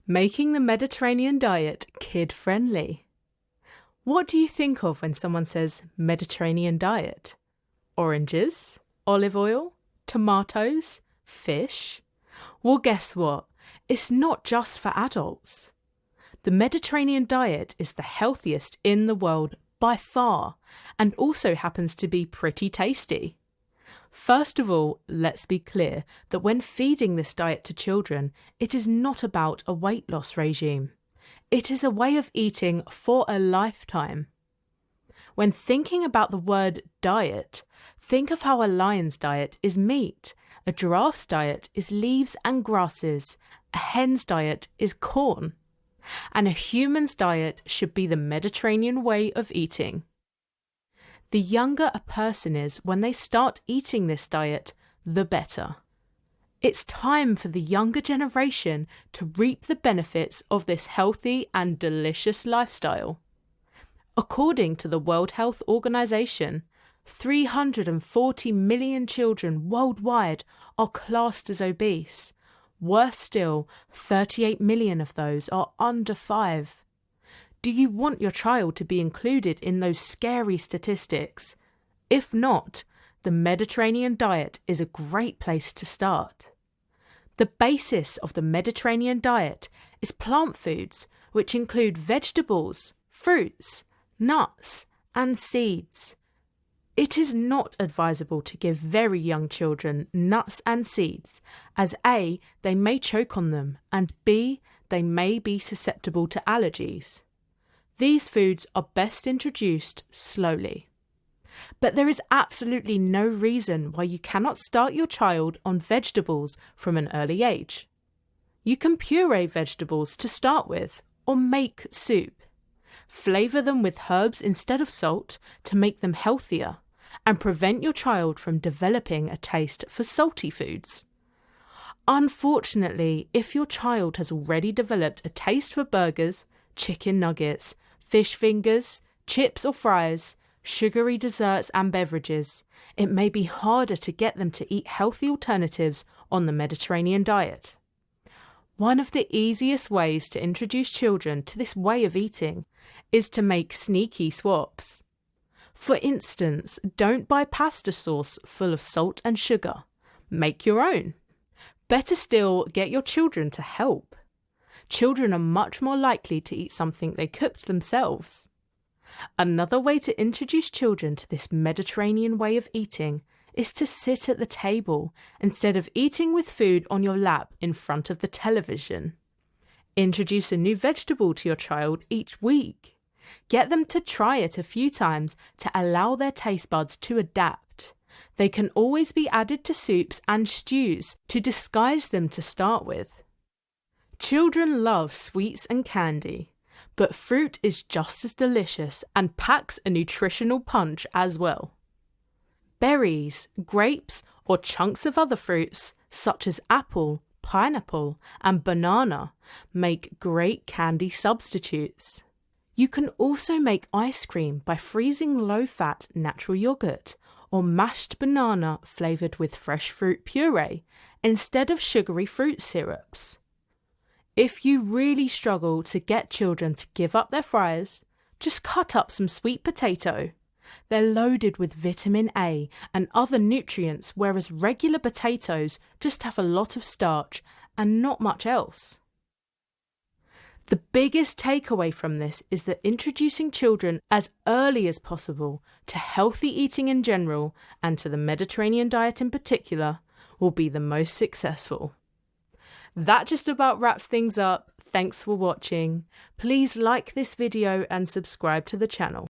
Making the Mediterranean diet kid-friendly. What do you think of when someone says Mediterranean diet? Oranges, olive oil, tomatoes, fish? Well, guess what? It's not just for adults. The Mediterranean diet is the healthiest in the world by far, and also happens to be pretty tasty. First of all, let's be clear that when feeding this diet to children, it is not about a weight loss regime. It is a way of eating for a lifetime. When thinking about the word diet, think of how a lion's diet is meat, a giraffe's diet is leaves and grasses, a hen's diet is corn, and a human's diet should be the Mediterranean way of eating. The younger a person is when they start eating this diet, the better. It's time for the younger generation to reap the benefits of this healthy and delicious lifestyle. According to the World Health Organization, 340 million children worldwide are classed as obese. Worse still, 38 million of those are under 5. Do you want your child to be included in those scary statistics? If not, the Mediterranean diet is a great place to start. The basis of the Mediterranean diet is plant foods, which include vegetables, fruits, nuts, and seeds. It is not advisable to give very young children nuts and seeds, as A, they may choke on them, and B, they may be susceptible to allergies. These foods are best introduced slowly. But there is absolutely no reason why you cannot start your child on vegetables from an early age. You can puree vegetables to start with, or make soup. Flavour them with herbs instead of salt to make them healthier, and prevent your child from developing a taste for salty foods. Unfortunately, if your child has already developed a taste for burgers, chicken nuggets, fish fingers, chips or fries, sugary desserts and beverages, it may be harder to get them to eat healthy alternatives on the Mediterranean diet. One of the easiest ways to introduce children to this way of eating is to make sneaky swaps. For instance, don't buy pasta sauce full of salt and sugar. Make your own. Better still, get your children to help. Children are much more likely to eat something they cooked themselves. Another way to introduce children to this Mediterranean way of eating is to sit at the table instead of eating with food on your lap in front of the television. Introduce a new vegetable to your child each week. Get them to try it a few times to allow their taste buds to adapt. They can always be added to soups and stews to disguise them to start with. Children love sweets and candy, but fruit is just as delicious and packs a nutritional punch as well. Berries, grapes, or chunks of other fruits, such as apple, pineapple, and banana, make great candy substitutes. You can also make ice cream by freezing low-fat natural yogurt or mashed banana flavoured with fresh fruit puree instead of sugary fruit syrups. If you really struggle to get children to give up their fries, just cut up some sweet potato. They're loaded with vitamin A and other nutrients, whereas regular potatoes just have a lot of starch and not much else. The biggest takeaway from this is that introducing children as early as possible to healthy eating in general and to the Mediterranean diet in particular will be the most successful. That just about wraps things up. Thanks for watching. Please like this video and subscribe to the channel.